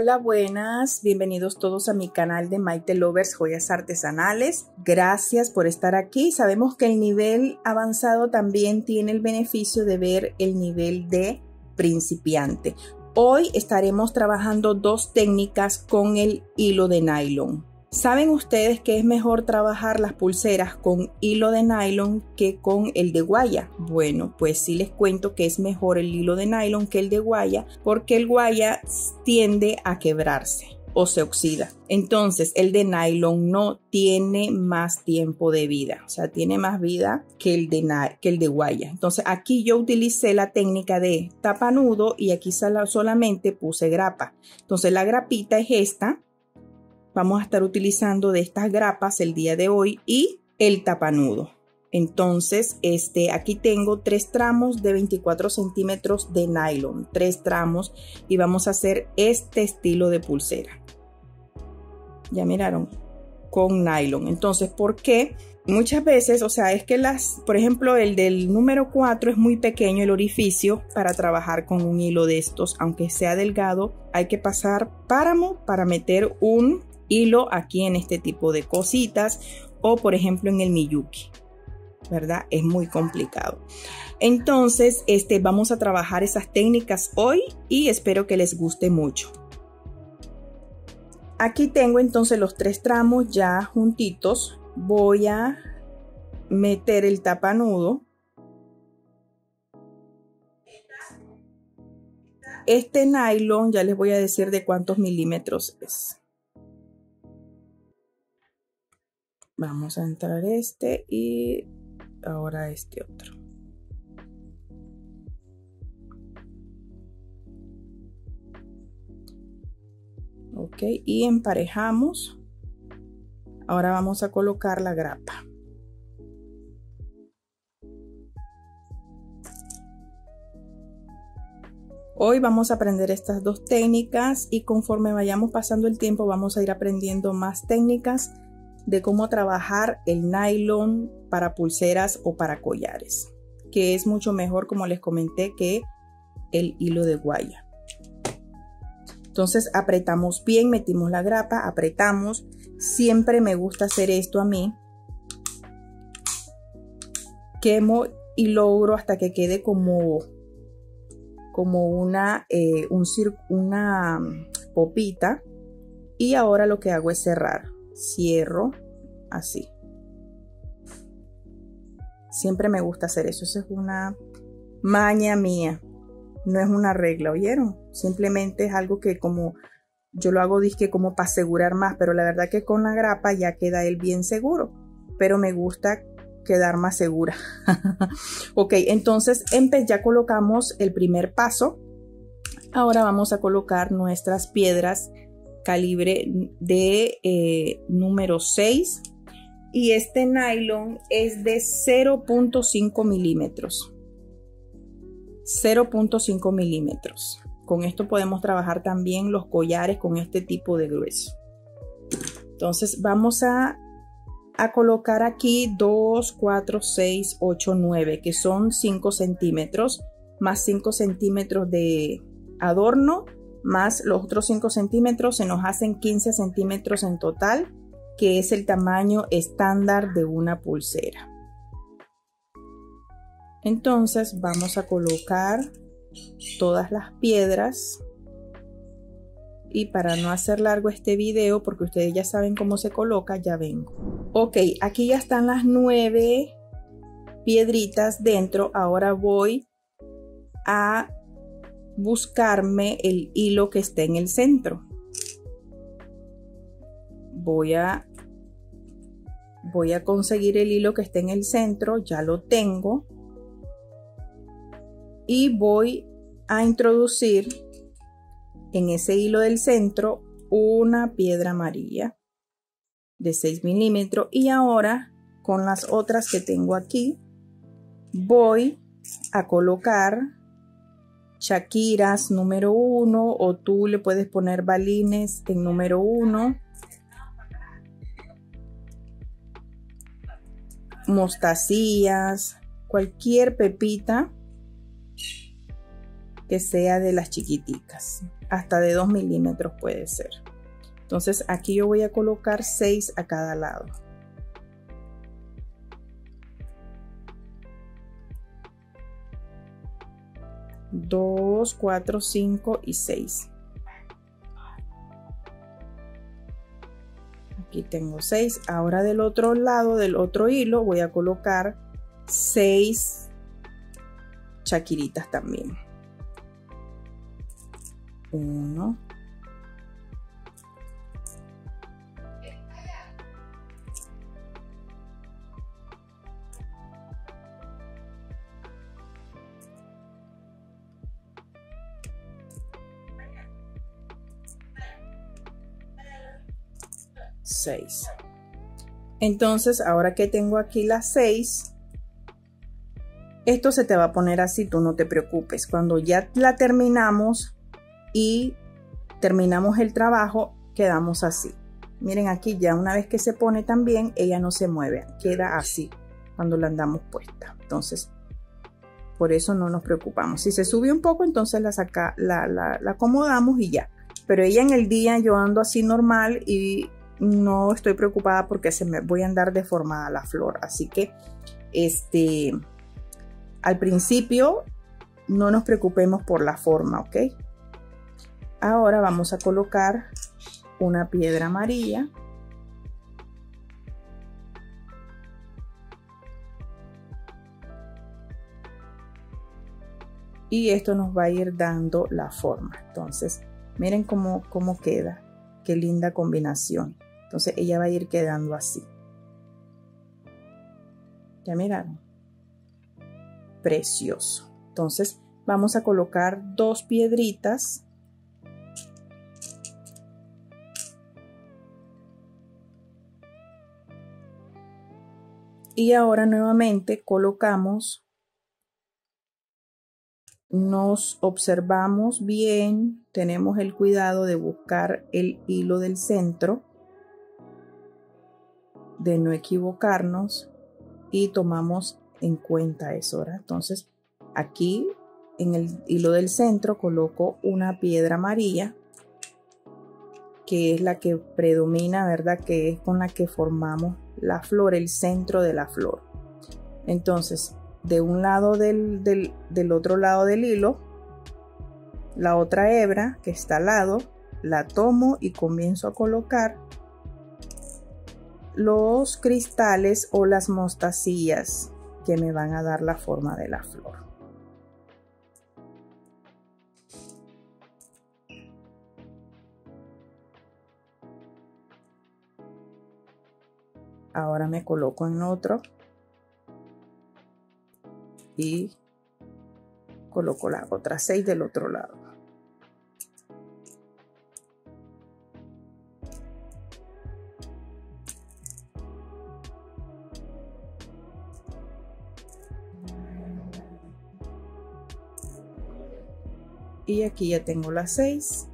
Hola, buenas, bienvenidos todos a mi canal de Maite Lovers Joyas Artesanales. Gracias por estar aquí. Sabemos que el nivel avanzado también tiene el beneficio de ver el nivel de principiante. Hoy estaremos trabajando dos técnicas con el hilo de nylon. ¿Saben ustedes que es mejor trabajar las pulseras con hilo de nylon que con el de guaya? Bueno, pues sí les cuento que es mejor el hilo de nylon que el de guaya, porque el guaya tiende a quebrarse o se oxida. Entonces el de nylon no tiene más tiempo de vida, o sea, tiene más vida que el de guaya. Entonces aquí yo utilicé la técnica de tapanudo y aquí solamente puse grapa. Entonces la grapita es esta. Vamos a estar utilizando de estas grapas el día de hoy y el tapanudo. Entonces, aquí tengo 3 tramos de 24 centímetros de nylon, 3 tramos, y vamos a hacer este estilo de pulsera. Ya miraron, con nylon. Entonces, ¿por qué? Muchas veces, o sea, es que por ejemplo, el del número 4 es muy pequeño el orificio para trabajar con un hilo de estos, aunque sea delgado, hay que pasar páramo para meter un hilo aquí en este tipo de cositas, o por ejemplo en el Miyuki, ¿verdad? Es muy complicado. Entonces, vamos a trabajar esas técnicas hoy y espero que les guste mucho. Aquí tengo entonces los 3 tramos ya juntitos. Voy a meter el tapanudo. Este nylon ya les voy a decir de cuántos milímetros es. Vamos a entrar y ahora este otro. Ok, y emparejamos. Ahora vamos a colocar la grapa. Hoy vamos a aprender estas dos técnicas y conforme vayamos pasando el tiempo vamos a ir aprendiendo más técnicas de cómo trabajar el nylon para pulseras o para collares, que es mucho mejor, como les comenté, que el hilo de guaya. Entonces apretamos bien, metimos la grapa, apretamos. Siempre me gusta hacer esto a mí. Quemo y logro hasta que quede como una popita. Y ahora lo que hago es cerrar. Cierro así. Siempre me gusta hacer eso. Eso es una maña mía. No es una regla, ¿oyeron? Simplemente es algo que como yo lo hago disque como para asegurar más, pero la verdad que con la grapa ya queda él bien seguro, pero me gusta quedar más segura. Ok, entonces ya colocamos el primer paso. Ahora vamos a colocar nuestras piedras calibre de número 6 y este nylon es de 0.5 milímetros. 0.5 milímetros. Con esto podemos trabajar también los collares con este tipo de grueso. Entonces vamos a colocar aquí 2, 4, 6, 8, 9, que son 5 centímetros, más 5 centímetros de adorno, más los otros 5 centímetros, se nos hacen 15 centímetros en total, que es el tamaño estándar de una pulsera. Entonces vamos a colocar todas las piedras y para no hacer largo este video, porque ustedes ya saben cómo se coloca, ya vengo. Ok, aquí ya están las 9 piedritas dentro. Ahora voy a buscarme el hilo que esté en el centro. Voy a conseguir el hilo que esté en el centro, ya lo tengo. Y voy a introducir en ese hilo del centro una piedra amarilla de 6 milímetros. Y ahora con las otras que tengo aquí voy a colocar shakiras número 1, o tú le puedes poner balines en número 1, mostacillas, cualquier pepita que sea de las chiquiticas. hasta de 2 milímetros puede ser. Entonces aquí yo voy a colocar 6 a cada lado. 2, 4, 5 y 6. Aquí tengo 6. Ahora del otro lado, del otro hilo, voy a colocar 6 chaquiritas también. 1, 6. Entonces ahora que tengo aquí las 6, esto se te va a poner así, tú no te preocupes. Cuando ya la terminamos y terminamos el trabajo, quedamos así. Miren aquí, ya una vez que se pone también, ella no se mueve, queda así cuando la andamos puesta. Entonces por eso no nos preocupamos. Si se sube un poco, entonces la acomodamos y ya. Pero ella en el día yo ando así normal y no estoy preocupada porque voy a andar deformada la flor. Así que al principio no nos preocupemos por la forma, ¿ok? Ahora vamos a colocar una piedra amarilla. Y esto nos va a ir dando la forma. Entonces, miren cómo queda. Qué linda combinación. Entonces, ella va a ir quedando así. ¿Ya miraron? Precioso. Entonces, vamos a colocar 2 piedritas. Y ahora nuevamente colocamos. Nos observamos bien, tenemos el cuidado de buscar el hilo del centro, de no equivocarnos y tomamos en cuenta eso, ¿verdad? Entonces aquí en el hilo del centro coloco una piedra amarilla, que es la que predomina, ¿verdad? Que es con la que formamos la flor, el centro de la flor. Entonces, de un lado del otro lado del hilo, la otra hebra que está al lado, la tomo y comienzo a colocar los cristales o las mostacillas que me van a dar la forma de la flor. Ahora me coloco en otro y coloco las otras 6 del otro lado. Y aquí ya tengo las 6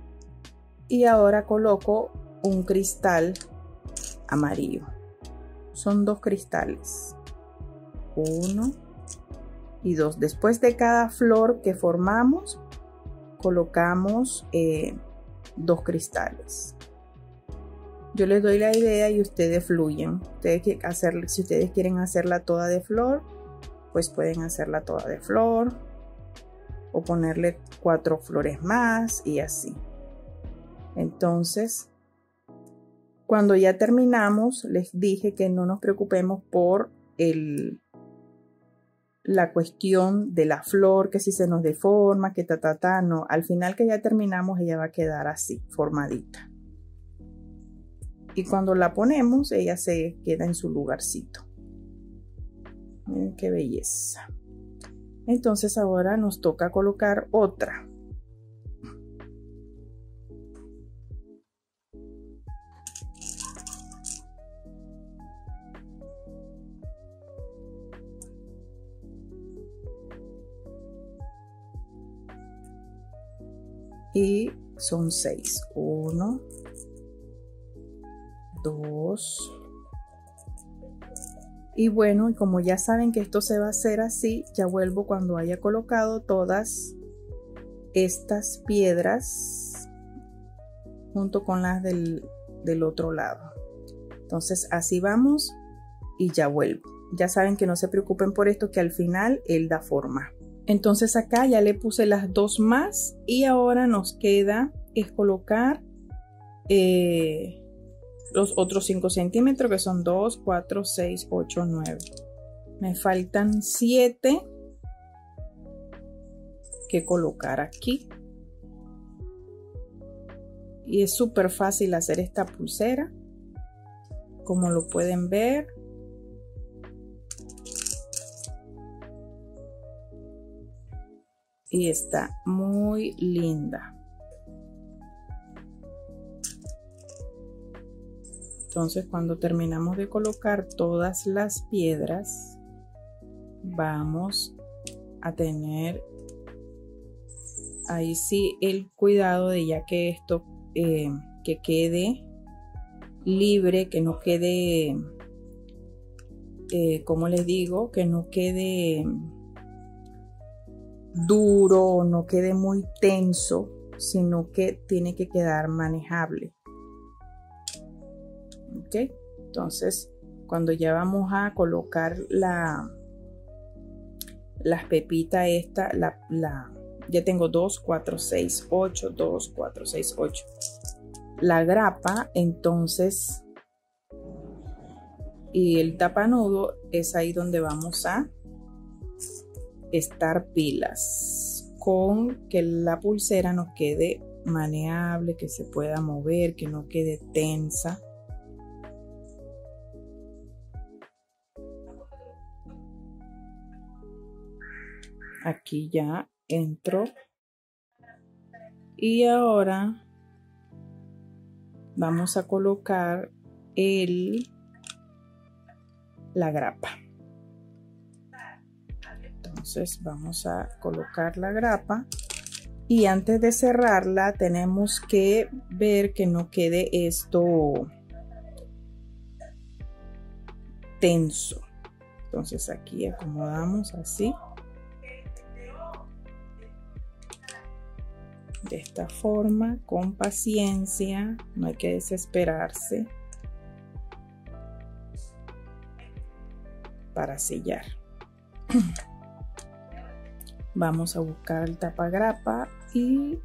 y ahora coloco un cristal amarillo. Son 2 cristales, 1 y 2. Después de cada flor que formamos, colocamos 2 cristales. Yo les doy la idea y ustedes fluyen. Si ustedes quieren hacerla toda de flor, pues pueden hacerla toda de flor o ponerle 4 flores más y así. Entonces, cuando ya terminamos, les dije que no nos preocupemos por la cuestión de la flor, que si se nos deforma, que no. Al final que ya terminamos, ella va a quedar así, formadita. Y cuando la ponemos, ella se queda en su lugarcito. Miren qué belleza. Entonces ahora nos toca colocar otra. Y son 6. 1, 2. Y bueno, y como ya saben que esto se va a hacer así, ya vuelvo cuando haya colocado todas estas piedras junto con las del otro lado. Entonces así vamos y ya vuelvo. Ya saben que no se preocupen por esto, que al final él da forma. Entonces acá ya le puse las dos más y ahora nos queda es colocar los otros 5 centímetros, que son 2, 4, 6, 8, 9. Me faltan 7 que colocar aquí. Y es súper fácil hacer esta pulsera, como lo pueden ver. Y está muy linda. Entonces, cuando terminamos de colocar todas las piedras, vamos a tener ahí sí el cuidado de ya que esto que quede libre, que no quede, como les digo, que no quede duro, no quede muy tenso, sino que tiene que quedar manejable. ¿Ok? Entonces, cuando ya vamos a colocar las pepitas esta, ya tengo 2, 4, 6, 8, 2, 4, 6, 8. La grapa, entonces, y el tapanudo es ahí donde vamos a estar pilas, con que la pulsera nos quede manejable, que se pueda mover, que no quede tensa. Aquí ya entro y ahora vamos a colocar la grapa. Entonces vamos a colocar la grapa y antes de cerrarla tenemos que ver que no quede esto tenso. Entonces aquí acomodamos así. De esta forma, con paciencia, no hay que desesperarse para sellar. Vamos a buscar el tapagrapa y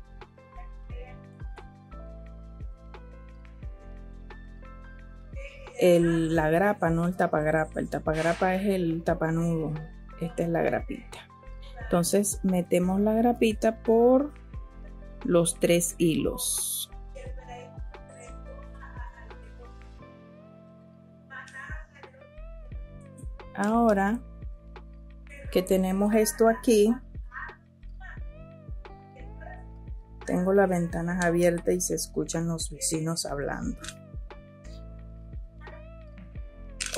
la grapa, no el tapagrapa. El tapagrapa es el tapanudo. Esta es la grapita. Entonces metemos la grapita por los 3 hilos. Ahora que tenemos esto aquí, tengo las ventanas abiertas y se escuchan los vecinos hablando.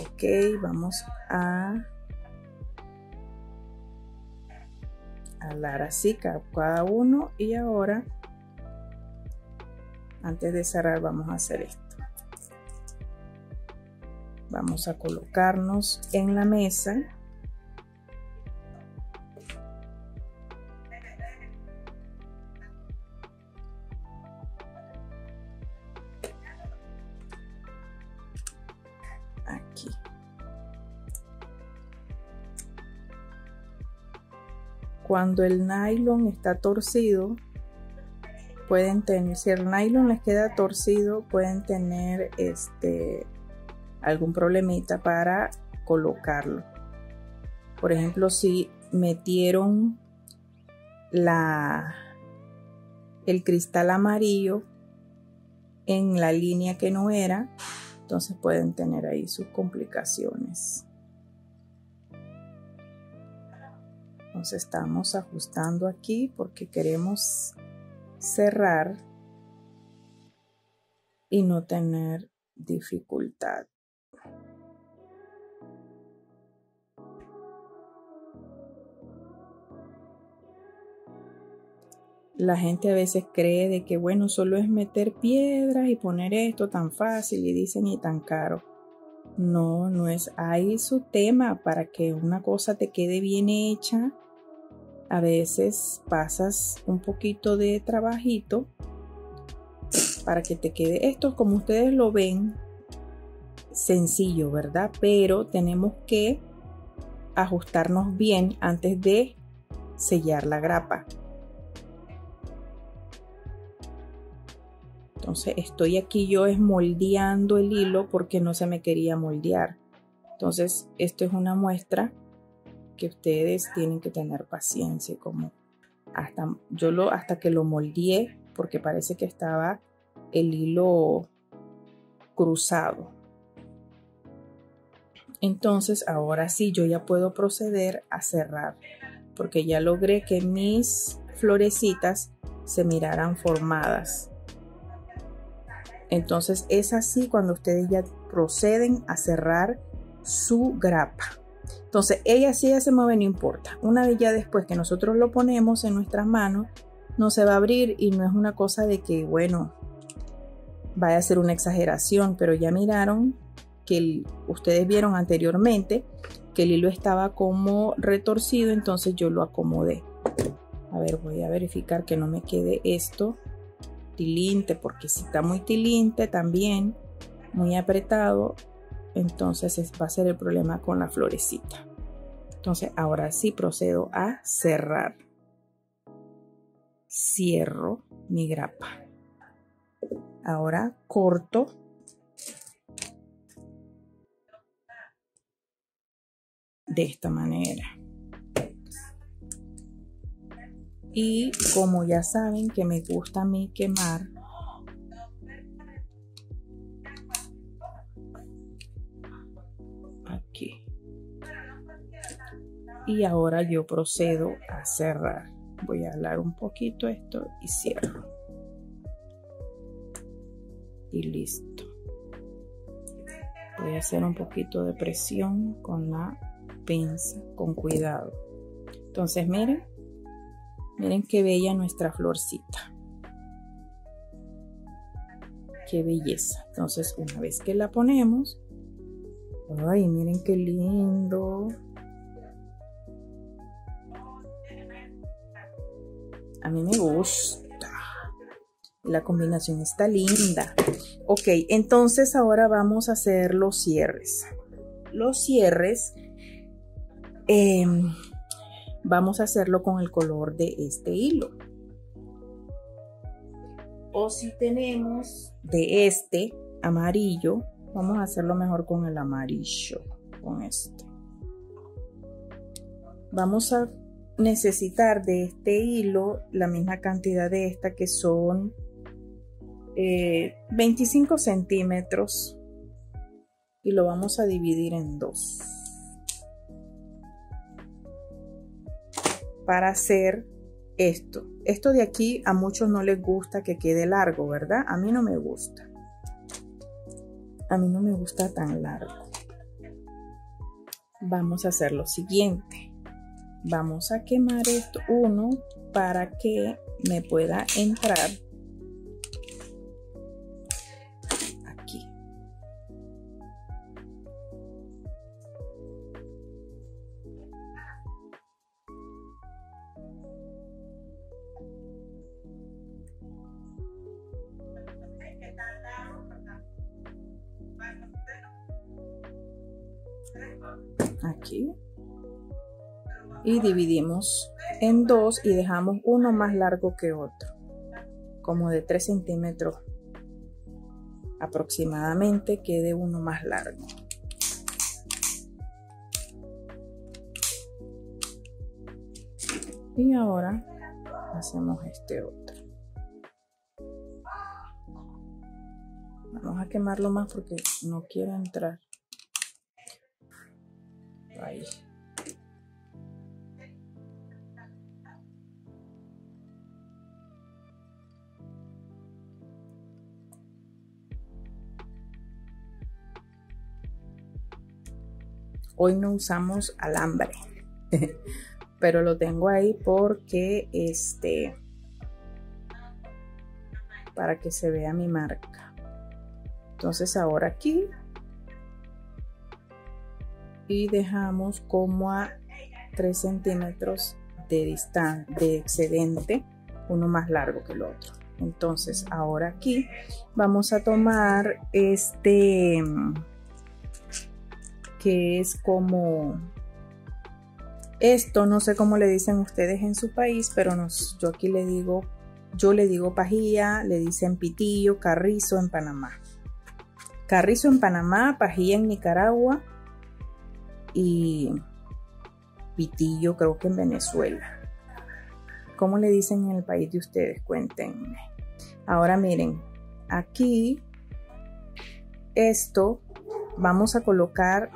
Ok, vamos a alar así cada uno y ahora antes de cerrar vamos a hacer esto. Vamos a colocarnos en la mesa. Aquí. Cuando el nylon está torcido, pueden tener, si el nylon les queda torcido, pueden tener algún problemita para colocarlo. Por ejemplo, si metieron el cristal amarillo en la línea que no era, entonces pueden tener ahí sus complicaciones. Entonces estamos ajustando aquí porque queremos cerrar y no tener dificultad. La gente a veces cree de que bueno, solo es meter piedras y poner esto tan fácil y dicen y tan caro. No, no es. Hay su tema para que una cosa te quede bien hecha. A veces pasas un poquito de trabajito para que te quede esto, como ustedes lo ven, sencillo, ¿verdad? Pero tenemos que ajustarnos bien antes de sellar la grapa. Entonces estoy aquí yo moldeando el hilo porque no se me quería moldear. Entonces esto es una muestra que ustedes tienen que tener paciencia, como hasta que lo moldeé, porque parece que estaba el hilo cruzado. Entonces ahora sí yo ya puedo proceder a cerrar, porque ya logré que mis florecitas se miraran formadas. Entonces es así cuando ustedes ya proceden a cerrar su grapa. Entonces ella, si ella se mueve, no importa. Una vez ya después que nosotros lo ponemos en nuestras manos, no se va a abrir, y no es una cosa de que, bueno, vaya a ser una exageración, pero ya miraron que ustedes vieron anteriormente que el hilo estaba como retorcido, entonces yo lo acomodé. A ver, voy a verificar que no me quede esto tilinte, porque si está muy tilinte también, muy apretado, entonces va a ser el problema con la florecita. Entonces ahora sí procedo a cerrar. Cierro mi grapa. Ahora corto de esta manera. Y como ya saben que me gusta a mí quemar, aquí. Y ahora yo procedo a cerrar. Voy a alar un poquito esto y cierro. Y listo. Voy a hacer un poquito de presión con la pinza, con cuidado. Entonces miren qué bella nuestra florcita. Qué belleza. Entonces una vez que la ponemos, ay, miren qué lindo. A mí me gusta. La combinación está linda. Ok, entonces ahora vamos a hacer los cierres. Los cierres vamos a hacerlo con el color de este hilo. O si tenemos de este amarillo, vamos a hacerlo mejor con el amarillo, con este. Vamos a necesitar de este hilo la misma cantidad de esta, que son 25 centímetros, y lo vamos a dividir en dos para hacer esto. Esto de aquí a muchos no les gusta que quede largo, ¿verdad? A mí no me gusta. A mí no me gusta tan largo. Vamos a hacer lo siguiente. Vamos a quemar esto uno para que me pueda entrar aquí. Aquí. Y dividimos en dos y dejamos uno más largo que otro, como de 3 centímetros aproximadamente, quede uno más largo. Y ahora hacemos este otro. Vamos a quemarlo más porque no quiero entrar. Ahí. Hoy no usamos alambre, pero lo tengo ahí porque para que se vea mi marca. Entonces ahora aquí, y dejamos como a 3 centímetros de distancia, de excedente, uno más largo que el otro. Entonces ahora aquí vamos a tomar este que es como esto, no sé cómo le dicen ustedes en su país, pero yo aquí yo le digo pajilla, le dicen pitillo, carrizo en Panamá. Carrizo en Panamá, pajilla en Nicaragua y pitillo creo que en Venezuela. ¿Cómo le dicen en el país de ustedes? Cuéntenme. Ahora miren, aquí esto vamos a colocar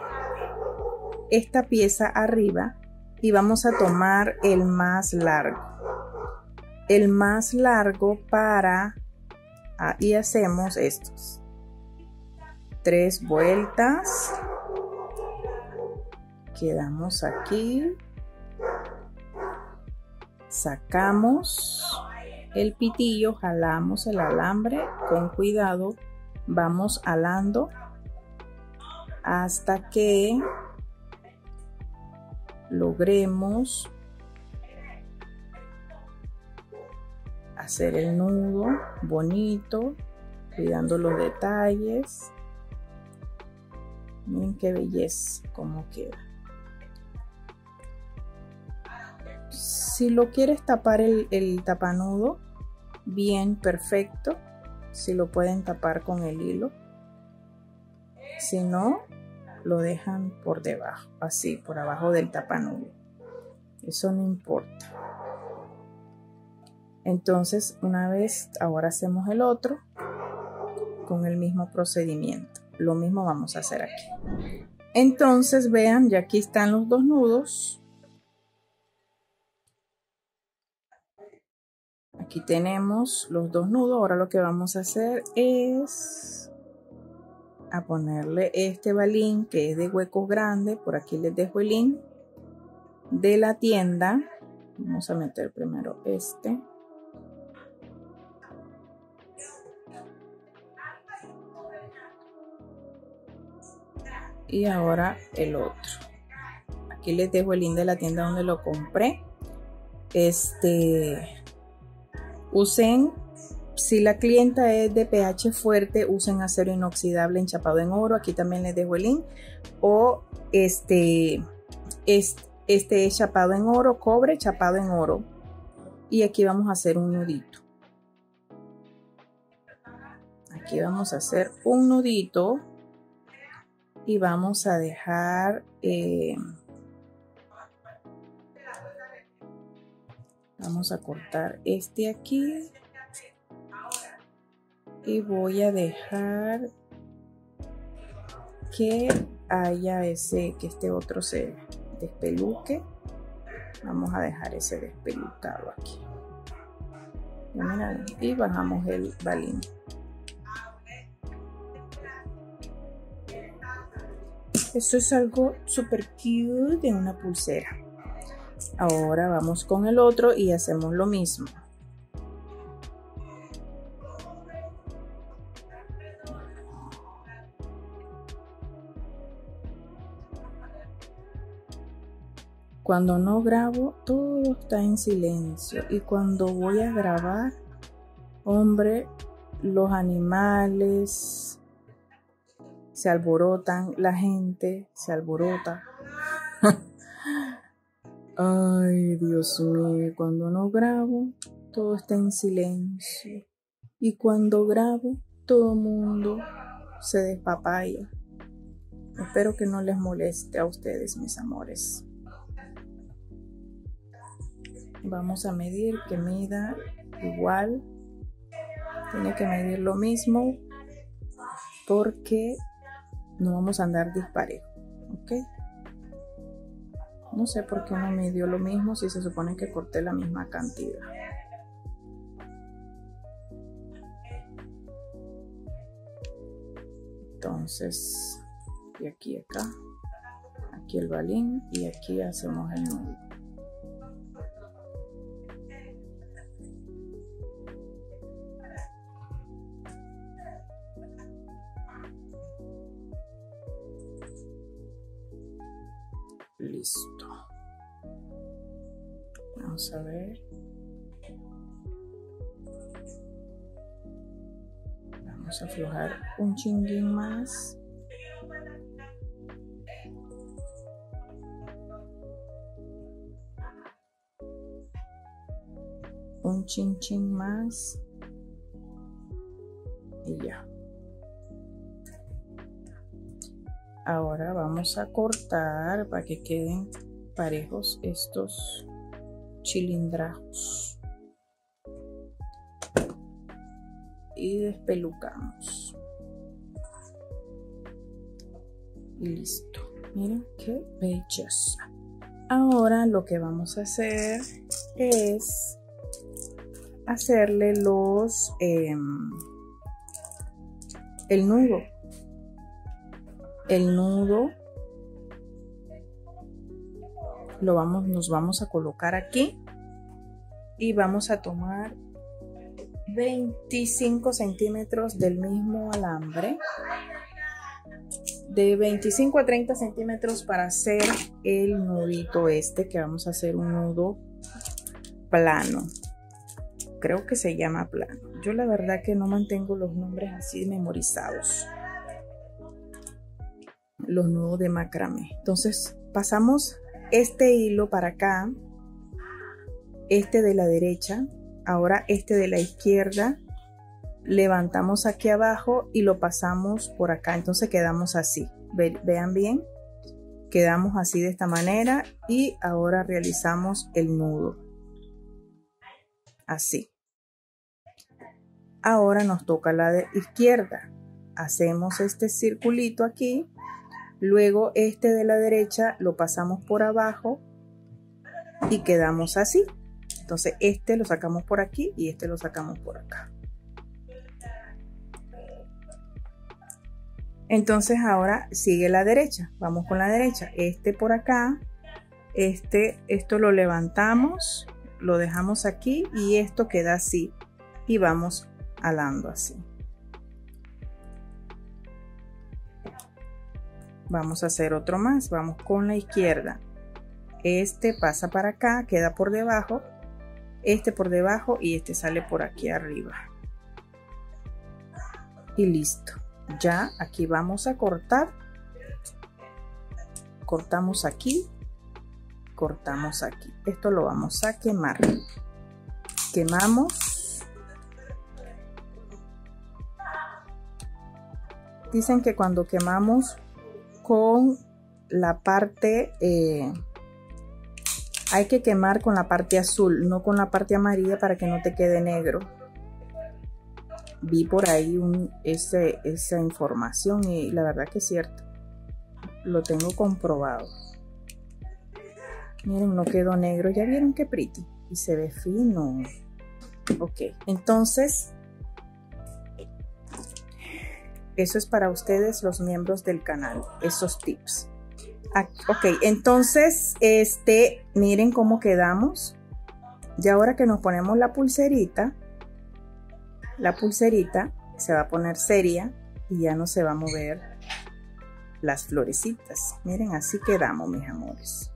esta pieza arriba y vamos a tomar el más largo. El más largo y hacemos estos. 3 vueltas. Quedamos aquí. Sacamos el pitillo, jalamos el alambre con cuidado, vamos alando hasta que logremos hacer el nudo bonito, cuidando los detalles. Miren qué belleza como queda. Si lo quieres tapar el tapanudo, bien, perfecto. Si lo pueden tapar con el hilo. Si no, lo dejan por debajo, así, por abajo del tapanudo. Eso no importa. Entonces, ahora hacemos el otro con el mismo procedimiento. Lo mismo vamos a hacer aquí. Entonces, vean, ya aquí están los 2 nudos. Aquí tenemos los 2 nudos. Ahora lo que vamos a hacer es a ponerle este balín que es de hueco grande. Por aquí les dejo el link de la tienda. Vamos a meter primero este. Y ahora el otro. Aquí les dejo el link de la tienda donde lo compré. Usen, si la clienta es de pH fuerte, usen acero inoxidable enchapado en oro. Aquí también les dejo el link. O este es chapado en oro, cobre chapado en oro. Y aquí vamos a hacer un nudito. Aquí vamos a hacer un nudito. Y vamos a dejar... vamos a cortar este aquí. Y voy a dejar que haya que este otro se despeluque. Vamos a dejar ese despelucado aquí. Y bajamos el balín. Esto es algo súper cute de una pulsera. Ahora vamos con el otro y hacemos lo mismo. Cuando no grabo, todo está en silencio. Y cuando voy a grabar, hombre, los animales se alborotan, la gente se alborota. Ay, Dios mío, cuando no grabo, todo está en silencio. Y cuando grabo, todo el mundo se despapaya. Espero que no les moleste a ustedes, mis amores. Vamos a medir que mida igual. Tiene que medir lo mismo porque no vamos a andar disparejo, ¿ok? No sé por qué no midió lo mismo si se supone que corté la misma cantidad. Entonces, de aquí a acá, aquí el balín y aquí hacemos el nudo. Listo. Vamos a ver. Vamos a aflojar un chinguín más. Un chin más. Y ya. Ahora vamos a cortar para que queden parejos estos chilindrajos. Y despelucamos. Y listo. Miren qué belleza. Ahora lo que vamos a hacer es hacerle el nudo. El nudo nos vamos a colocar aquí y vamos a tomar 25 centímetros del mismo alambre, de 25 a 30 centímetros para hacer el nudito este, que vamos a hacer un nudo plano. Creo que se llama plano. Yo la verdad que no mantengo los nombres así memorizados. Los nudos de macramé. Entonces pasamos este hilo para acá, este de la derecha, ahora este de la izquierda, levantamos aquí abajo y lo pasamos por acá. Entonces quedamos así. Vean bien, quedamos así de esta manera y ahora realizamos el nudo así. Ahora nos toca la de izquierda, hacemos este circulito aquí. Luego este de la derecha lo pasamos por abajo y quedamos así. Entonces este lo sacamos por aquí y este lo sacamos por acá. Entonces ahora sigue la derecha. Vamos con la derecha. Este por acá. Esto lo levantamos, lo dejamos aquí y esto queda así. Y vamos alando así. Vamos a hacer otro más. Vamos con la izquierda. Este pasa para acá, queda por debajo. Este por debajo y este sale por aquí arriba. Y listo. Ya aquí vamos a cortar. Cortamos aquí. Cortamos aquí. Esto lo vamos a quemar. Quemamos. Dicen que cuando quemamos con la parte, hay que quemar con la parte azul, no con la parte amarilla, para que no te quede negro. Vi por ahí esa información y la verdad que es cierto. Lo tengo comprobado. Miren, no quedó negro. ¿Ya vieron qué pretty? Y se ve fino. Ok, entonces eso es para ustedes, los miembros del canal, esos tips. Ok, entonces miren cómo quedamos. Y ahora que nos ponemos la pulserita se va a poner seria y ya no se va a mover las florecitas. Miren, así quedamos, mis amores.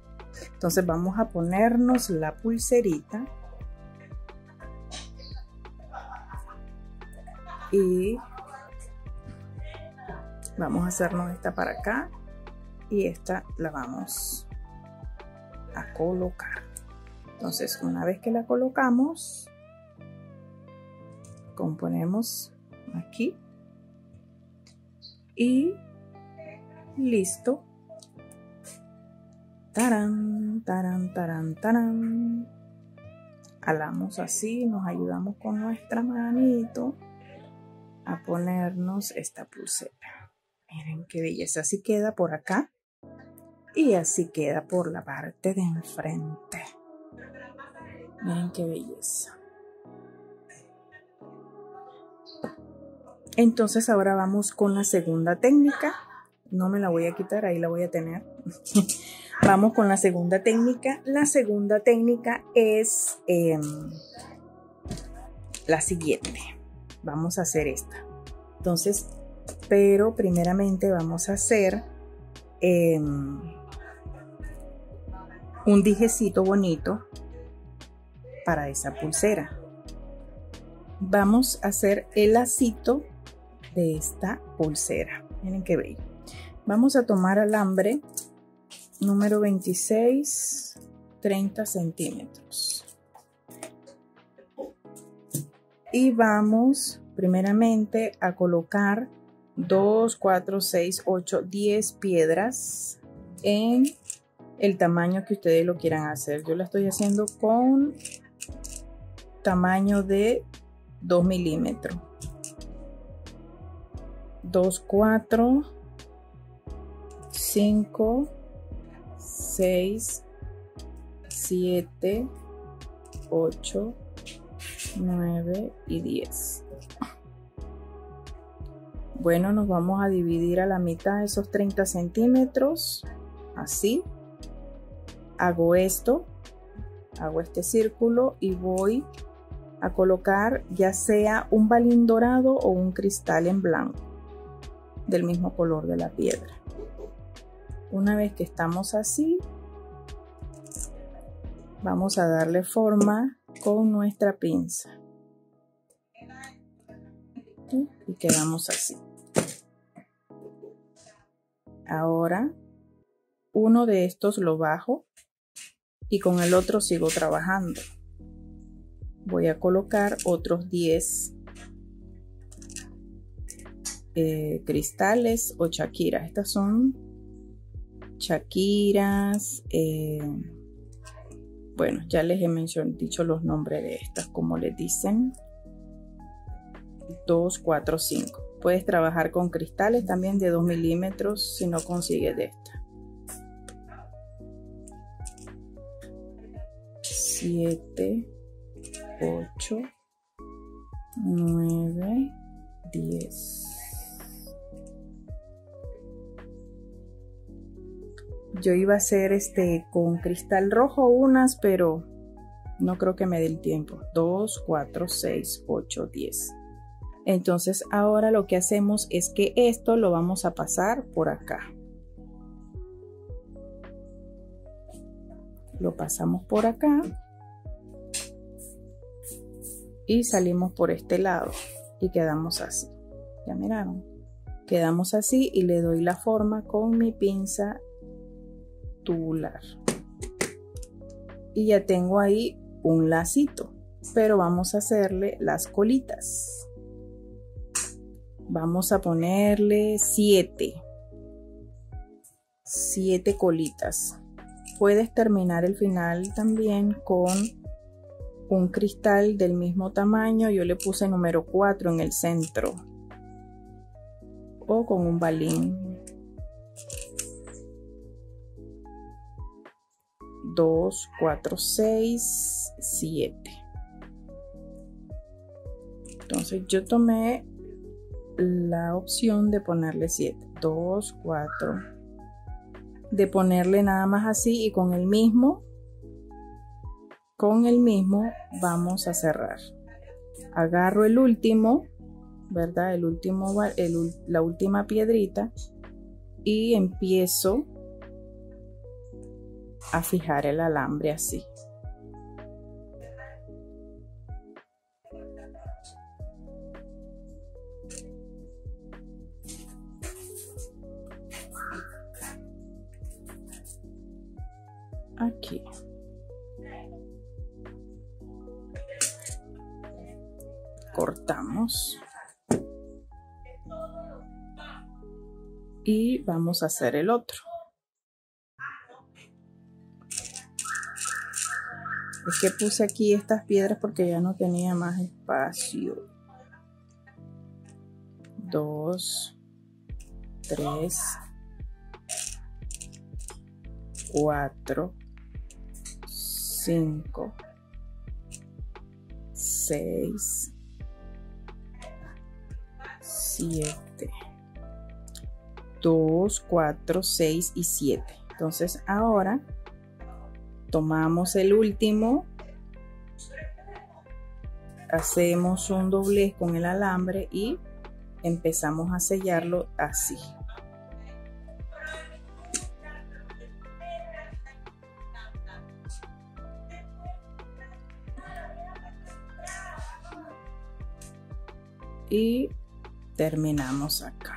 Entonces vamos a ponernos la pulserita y vamos a hacernos esta para acá y esta la vamos a colocar. Entonces una vez que la colocamos, componemos aquí y listo. Tarán, tarán, tarán, tarán. Jalamos así, nos ayudamos con nuestra manito a ponernos esta pulsera. Miren qué belleza, así queda por acá y así queda por la parte de enfrente. Miren qué belleza. Entonces ahora vamos con la segunda técnica. No me la voy a quitar, ahí la voy a tener. Vamos con la segunda técnica. La segunda técnica es la siguiente. Vamos a hacer esta. Entonces, pero primeramente vamos a hacer un dijecito bonito para esa pulsera. Vamos a hacer el lacito de esta pulsera. Miren qué bello. Vamos a tomar alambre número 26, 30 centímetros. Y vamos primeramente a colocar 2, 4, 6, 8, 10 piedras en el tamaño que ustedes lo quieran hacer. Yo la estoy haciendo con tamaño de 2 milímetros. 2, 4, 5, 6, 7, 8, 9 y 10. Bueno, nos vamos a dividir a la mitad de esos 30 centímetros. Así. Hago esto. Hago este círculo y voy a colocar ya sea un balín dorado o un cristal en blanco del mismo color de la piedra. Una vez que estamos así, vamos a darle forma con nuestra pinza y quedamos así. Ahora uno de estos lo bajo y con el otro sigo trabajando. Voy a colocar otros 10 cristales o chaquiras. Estas son chaquiras. Bueno, ya les he dicho los nombres de estas, como les dicen. 2, 4, 5. Puedes trabajar con cristales también de 2 milímetros si no consigues de esta. 7, 8, 9, 10. Yo iba a hacer con cristal rojo unas, pero no creo que me dé el tiempo. 2, 4, 6, 8, 10. Entonces ahora lo que hacemos es que esto lo vamos a pasar por acá. Lo pasamos por acá. Y salimos por este lado y quedamos así. ¿Ya miraron? Quedamos así y le doy la forma con mi pinza tubular. Y ya tengo ahí un lacito, pero vamos a hacerle las colitas. Vamos a ponerle 7 colitas. Puedes terminar el final también con un cristal del mismo tamaño. Yo le puse número 4 en el centro, o con un balín. 2, 4, 6, 7. Entonces yo tomé la opción de ponerle 7, 2, 4, de ponerle nada más así, y con el mismo vamos a cerrar. Agarro el último, ¿verdad? La última piedrita, y empiezo a fijar el alambre así. Aquí. Cortamos. Y vamos a hacer el otro. Es que puse aquí estas piedras porque ya no tenía más espacio. 2, 3, 4, 5, 6, 7, 2, 4, 6 y 7. Entonces ahora tomamos el último, hacemos un doblez con el alambre y empezamos a sellarlo así. Y terminamos acá.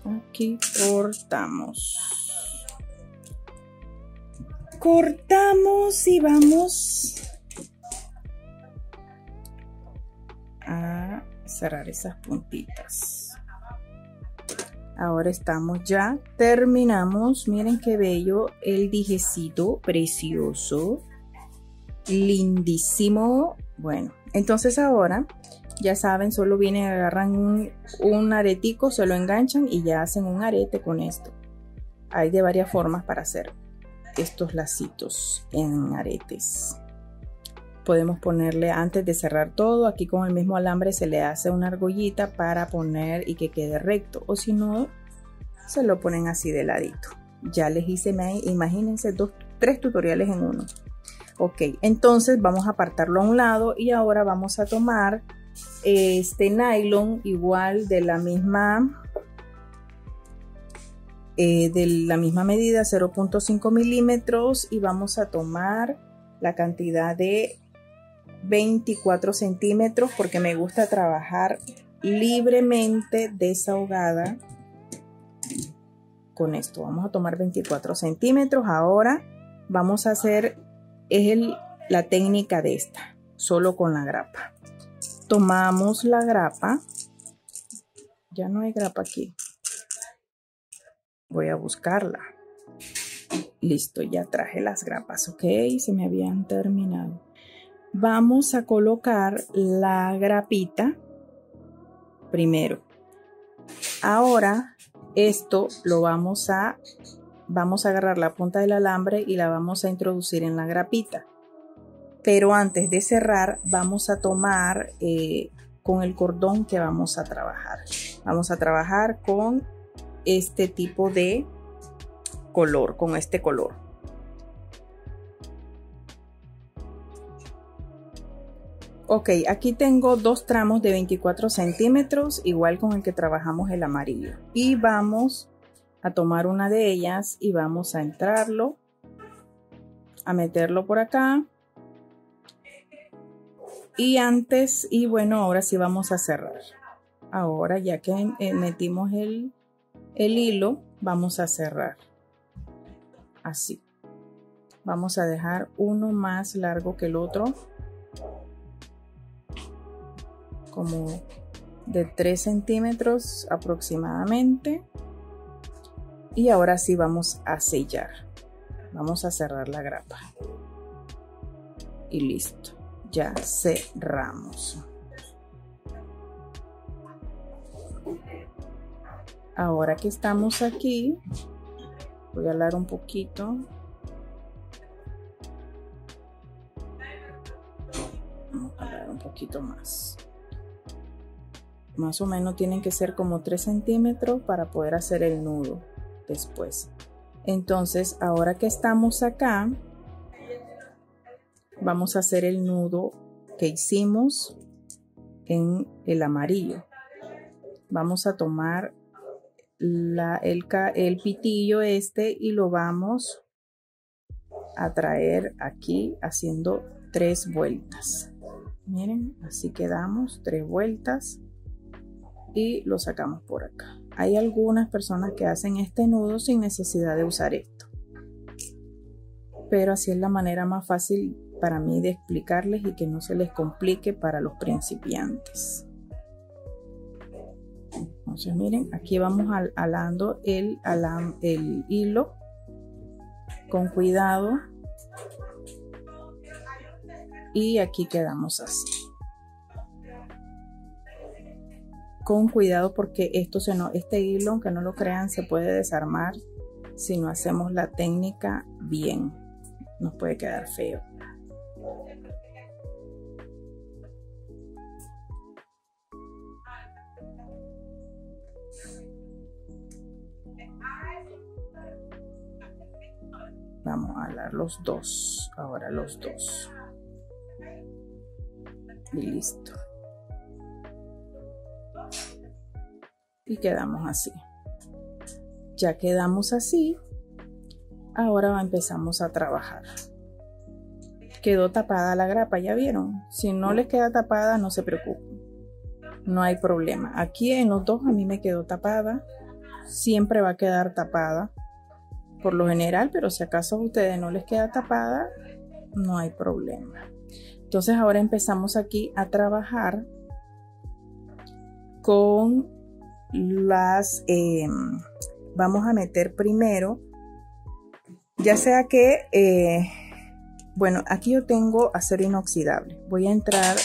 Aquí cortamos y vamos a cerrar esas puntitas. Ahora estamos ya, terminamos. Miren qué bello el dijecito, precioso, lindísimo. Bueno, entonces ahora ya saben, solo vienen, agarran un aretico, se lo enganchan y ya hacen un arete con esto. Hay de varias formas para hacer estos lacitos en aretes. Podemos ponerle, antes de cerrar todo, aquí con el mismo alambre se le hace una argollita para poner y que quede recto, o si no, se lo ponen así de ladito. Ya les hice, imagínense, 3 tutoriales en uno. Ok, entonces vamos a apartarlo a un lado y ahora vamos a tomar este nylon igual de la misma medida, 0.5 milímetros, y vamos a tomar la cantidad de 24 centímetros porque me gusta trabajar libremente desahogada con esto. Vamos a tomar 24 centímetros. Ahora vamos a hacer la técnica de esta, solo con la grapa. Tomamos la grapa, ya no hay grapa aquí, voy a buscarla. Listo, ya traje las grapas, ok, se me habían terminado. Vamos a colocar la grapita primero. Ahora esto lo vamos a agarrar la punta del alambre y la vamos a introducir en la grapita. Pero antes de cerrar vamos a tomar con el cordón que vamos a trabajar. Vamos a trabajar con este tipo de color, con este color. Ok, aquí tengo 2 tramos de 24 centímetros, igual con el que trabajamos el amarillo. Y vamos a tomar una de ellas y vamos a entrarlo, a meterlo por acá. Y bueno, ahora sí vamos a cerrar. Ahora ya que metimos el hilo, vamos a cerrar. Así. Vamos a dejar uno más largo que el otro. Como de 3 centímetros aproximadamente. Y ahora sí vamos a sellar. Vamos a cerrar la grapa. Y listo. Ya cerramos. Ahora que estamos aquí, voy a alar un poquito. Vamos a alar un poquito más. Más o menos tienen que ser como 3 centímetros para poder hacer el nudo después. Entonces, ahora que estamos acá, vamos a hacer el nudo que hicimos en el amarillo. Vamos a tomar el pitillo y lo vamos a traer aquí haciendo 3 vueltas. Miren, así quedamos, 3 vueltas y lo sacamos por acá. Hay algunas personas que hacen este nudo sin necesidad de usar esto, pero así es la manera más fácil para mí de explicarles y que no se les complique para los principiantes. Entonces miren, aquí vamos alando el hilo con cuidado y aquí quedamos así. Con cuidado porque este hilo, aunque no lo crean, se puede desarmar si no hacemos la técnica bien. Nos puede quedar feo. Vamos a alar los dos, ahora los dos. Y listo. Y quedamos así. Ya quedamos así. Ahora empezamos a trabajar. Quedó tapada la grapa, ¿ya vieron? Si no les queda tapada, no se preocupen. No hay problema. Aquí en los dos a mí me quedó tapada. Siempre va a quedar tapada por lo general, pero si acaso a ustedes no les queda tapada, no hay problema. Entonces ahora empezamos aquí a trabajar con las... vamos a meter primero, ya sea que... bueno, aquí yo tengo acero inoxidable. Voy a entrar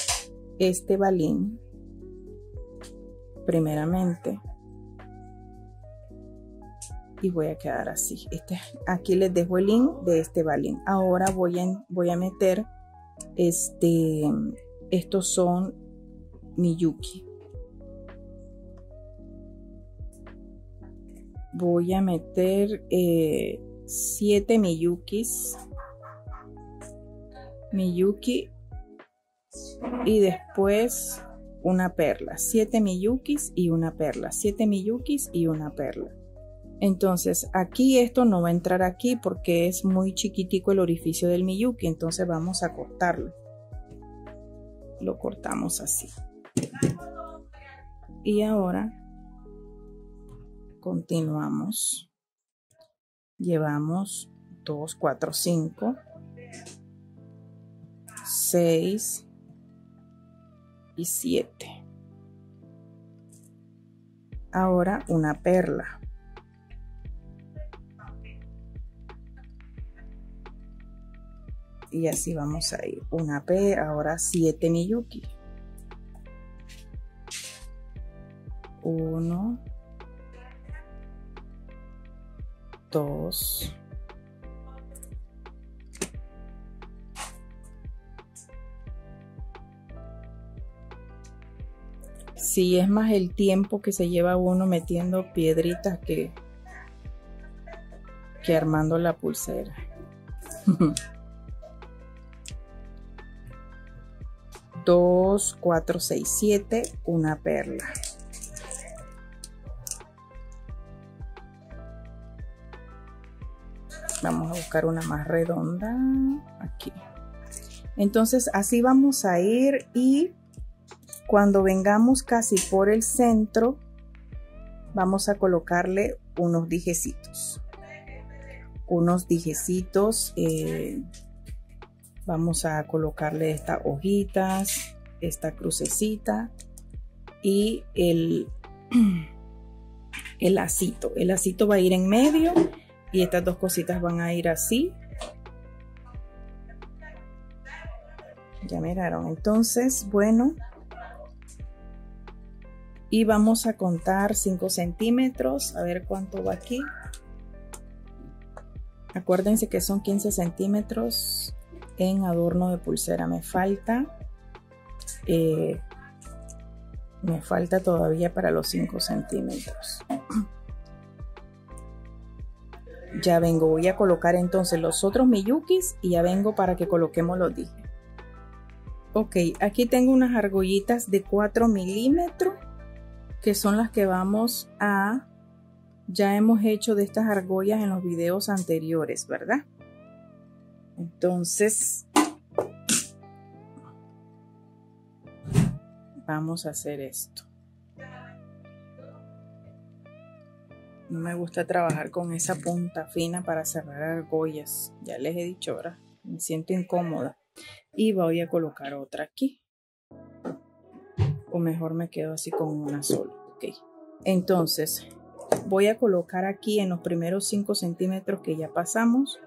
este balín primeramente y voy a quedar así. Aquí les dejo el link de este balín. Ahora voy a meter estos son Miyuki. Voy a meter 7 Miyukis. Y después una perla. 7 Miyukis y una perla. 7 Miyukis y una perla. Entonces aquí esto no va a entrar aquí porque es muy chiquitico el orificio del Miyuki. Entonces vamos a cortarlo. Lo cortamos así. Y ahora continuamos. Llevamos 2, 4, 5, 6 y 7. Ahora una perla. Y así vamos a ir. Una perla, ahora 7 Miyuki. 1, 2, 3. Es más el tiempo que se lleva uno metiendo piedritas que armando la pulsera. 2, 4, 6, 7, una perla. Vamos a buscar una más redonda aquí. Entonces así vamos a ir y cuando vengamos casi por el centro vamos a colocarle unos dijecitos. Vamos a colocarle estas hojitas, esta crucecita y el lacito. El lacito va a ir en medio y estas dos cositas van a ir así. Ya miraron. Entonces, bueno. Y vamos a contar 5 centímetros. A ver cuánto va aquí. Acuérdense que son 15 centímetros en adorno de pulsera. Me falta todavía para los 5 centímetros. Ya vengo, voy a colocar entonces los otros Miyukis y ya vengo para que coloquemos los dijes. Ok, aquí tengo unas argollitas de 4 milímetros que son las que vamos a... Ya hemos hecho de estas argollas en los videos anteriores, ¿verdad? Entonces vamos a hacer esto. No me gusta trabajar con esa punta fina para cerrar argollas. Ya les he dicho, ahora me siento incómoda. Y voy a colocar otra aquí. O mejor me quedo así con una sola. Ok. Entonces voy a colocar aquí en los primeros 5 centímetros que ya pasamos.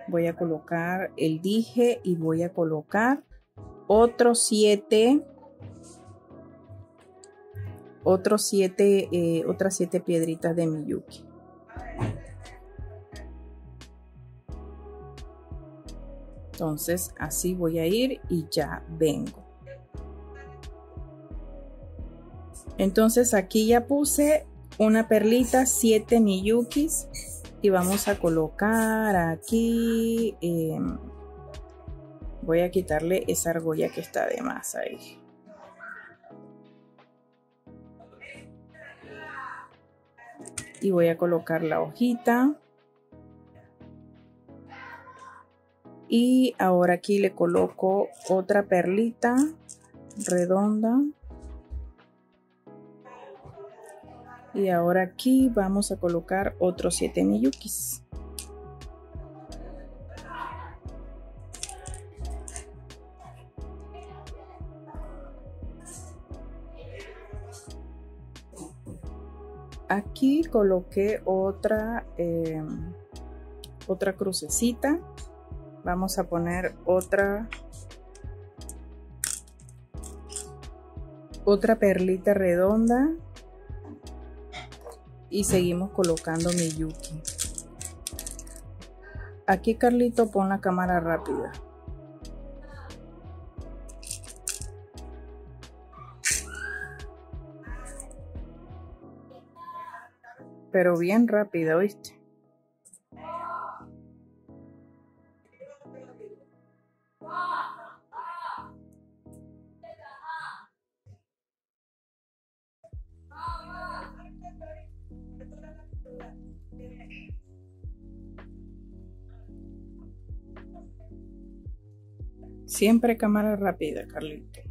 Voy a colocar el dije y voy a colocar otros 7. Otras 7 piedritas de Miyuki. Entonces así voy a ir y ya vengo. Entonces aquí ya puse una perlita, 7 Miyukis y vamos a colocar aquí. Voy a quitarle esa argolla que está de más ahí. Y voy a colocar la hojita. Y ahora aquí le coloco otra perlita redonda. Y ahora aquí vamos a colocar otros 7 miyukis. Aquí coloqué otra crucecita. Vamos a poner otra perlita redonda y seguimos colocando miyuki. Aquí, Carlito, pon la cámara rápida. Pero bien rápida, ¿oíste? Siempre cámara rápida, Carlito.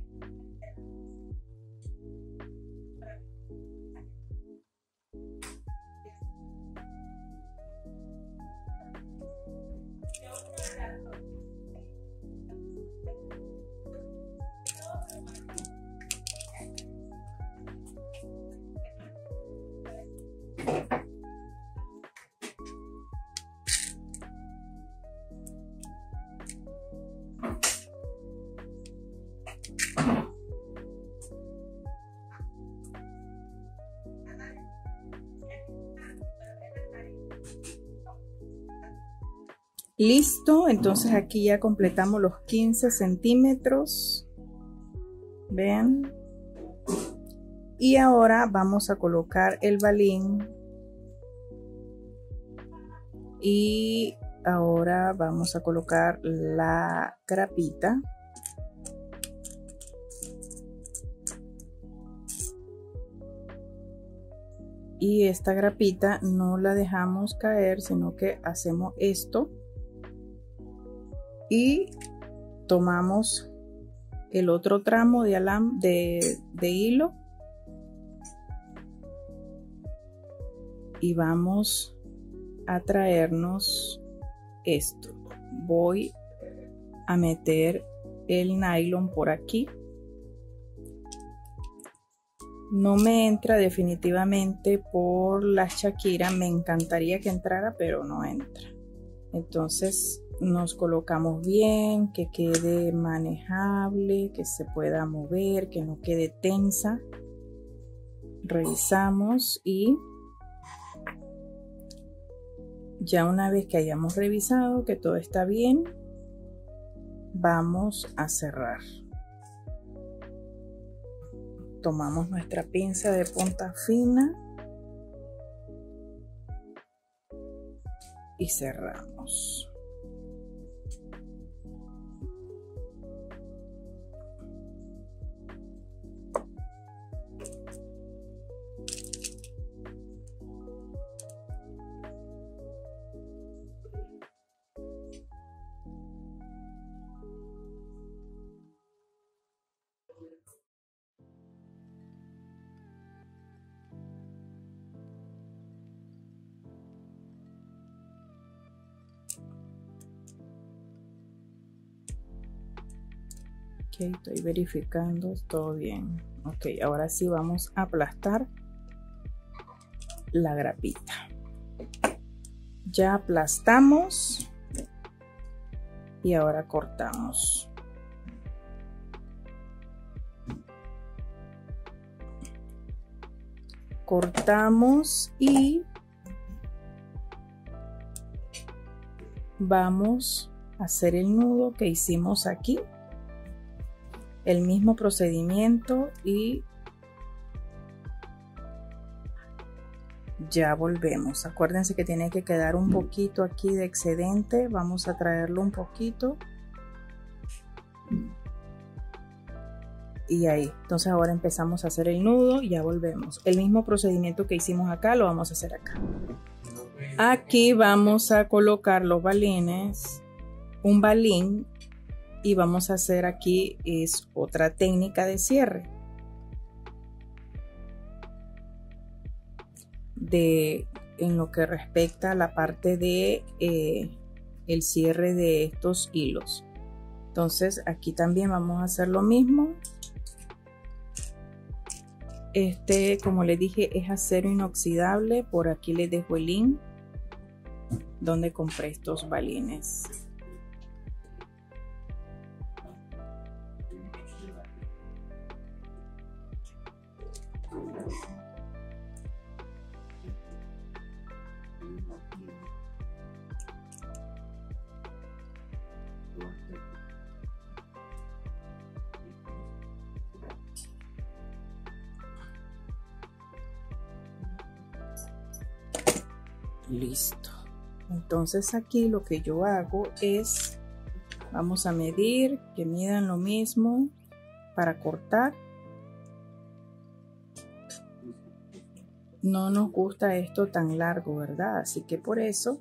Listo, entonces aquí ya completamos los 15 centímetros. Vean. Y ahora vamos a colocar el balín. Y ahora vamos a colocar la grapita. Y esta grapita no la dejamos caer, sino que hacemos esto. Y tomamos el otro tramo de hilo y vamos a traernos esto. Voy a meter el nylon por aquí. No me entra definitivamente por la Shakira. Me encantaría que entrara, pero no entra. Entonces nos colocamos bien, que quede manejable, que se pueda mover, que no quede tensa. Revisamos y ya una vez que hayamos revisado que todo está bien, vamos a cerrar. Tomamos nuestra pinza de punta fina y cerramos. Ok, estoy verificando todo bien. Ok, ahora sí vamos a aplastar la grapita. Ya aplastamos y ahora cortamos. Cortamos y vamos a hacer el nudo que hicimos aquí. El mismo procedimiento y ya volvemos. Acuérdense que tiene que quedar un poquito aquí de excedente. Vamos a traerlo un poquito. Y ahí. Entonces ahora empezamos a hacer el nudo y ya volvemos. El mismo procedimiento que hicimos acá lo vamos a hacer acá. Aquí vamos a colocar los balines un balín y vamos a hacer aquí es otra técnica de cierre en lo que respecta a la parte de el cierre de estos hilos. Entonces aquí también vamos a hacer lo mismo. Como les dije, es acero inoxidable. Por aquí les dejo el link donde compré estos balines. Listo. Entonces aquí lo que yo hago es, vamos a medir, que midan lo mismo para cortar. No nos gusta esto tan largo, ¿verdad? Así que por eso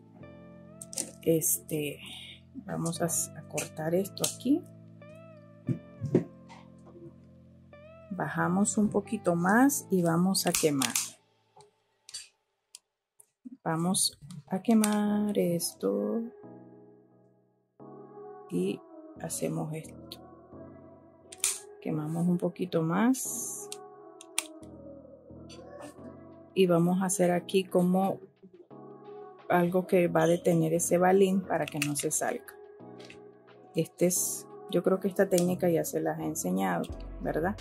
vamos a cortar esto aquí. Bajamos un poquito más y vamos a quemar. Vamos a quemar esto y hacemos esto. Quemamos un poquito más y vamos a hacer aquí como algo que va a detener ese balín para que no se salga. Yo creo que esta técnica ya se las he enseñado, ¿verdad?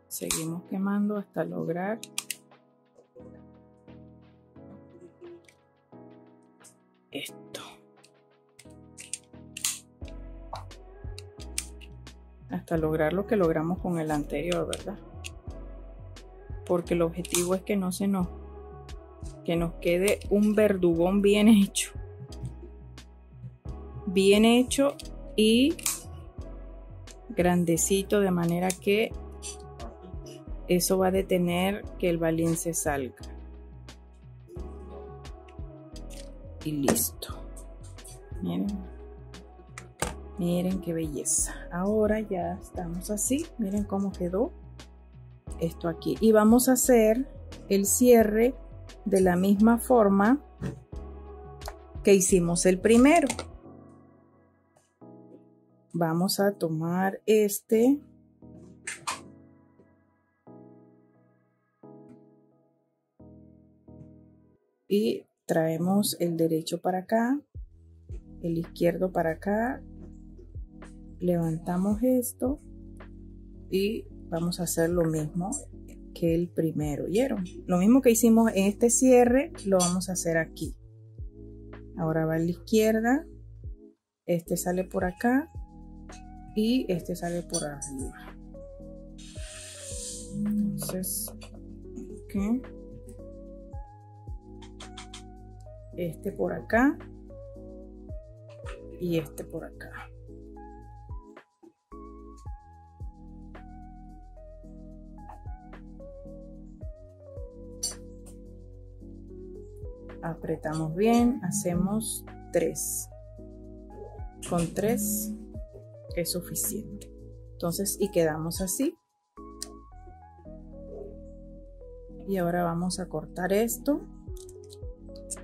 Seguimos quemando hasta lograr esto. Hasta lograr lo que logramos con el anterior, ¿verdad? Porque el objetivo es que que nos quede un verdugón bien hecho. Bien hecho y grandecito, de manera que eso va a detener que el balín se salga. Y listo. Miren. Miren qué belleza. Ahora ya estamos así. Miren cómo quedó esto aquí. Y vamos a hacer el cierre de la misma forma que hicimos el primero. Vamos a tomar y traemos el derecho para acá, el izquierdo para acá, levantamos esto y vamos a hacer lo mismo que el primero. ¿Oyeron? Lo mismo que hicimos en este cierre lo vamos a hacer aquí. Ahora va a la izquierda, este sale por acá y este sale por arriba. Entonces, okay. Este por acá y este por acá. Apretamos bien, hacemos 3. Con 3 es suficiente. Entonces, y quedamos así. Y ahora vamos a cortar esto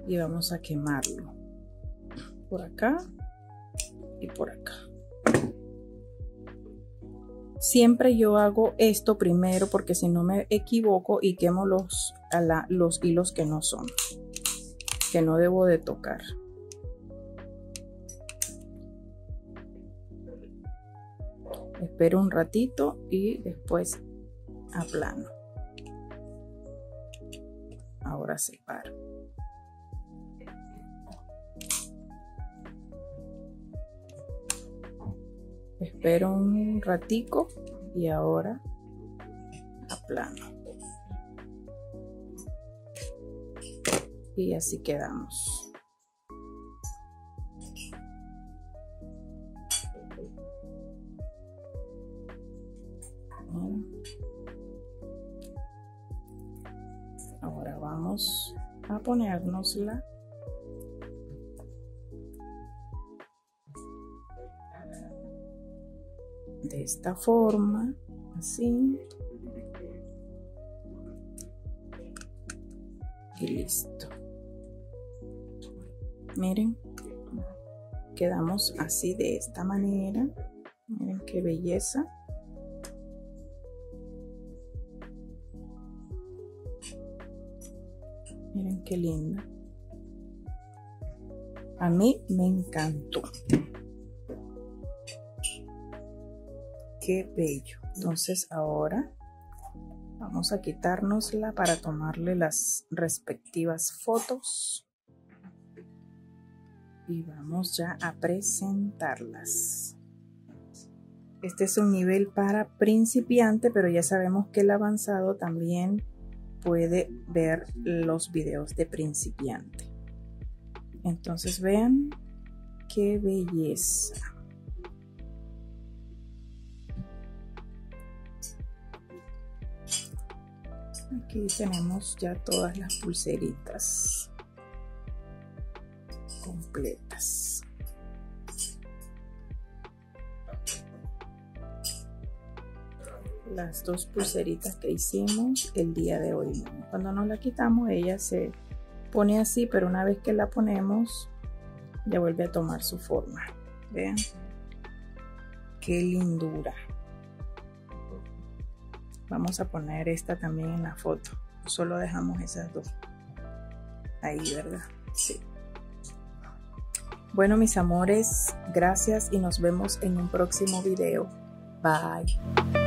y vamos a quemarlo por acá y por acá. Siempre yo hago esto primero porque si no me equivoco y quemo los hilos que no son, que no debo de tocar. Espero un ratito y después aplano. Ahora separo. Espero un ratico y ahora aplano. Y así quedamos. Ahora vamos a ponérnosla de esta forma, así, y listo. Miren, quedamos así de esta manera. Miren qué belleza. Miren qué linda. A mí me encantó. Qué bello. Entonces ahora vamos a quitárnosla para tomarle las respectivas fotos. Y vamos ya a presentarlas. Este es un nivel para principiante, pero ya sabemos que el avanzado también puede ver los videos de principiante. Entonces vean qué belleza. Aquí tenemos ya todas las pulseritas completas. Las dos pulseritas que hicimos el día de hoy. Cuando nos la quitamos, ella se pone así, pero una vez que la ponemos, ya vuelve a tomar su forma. Vean qué lindura. Vamos a poner esta también en la foto. Solo dejamos esas dos ahí, ¿verdad? Sí. Bueno, mis amores, gracias y nos vemos en un próximo video. Bye.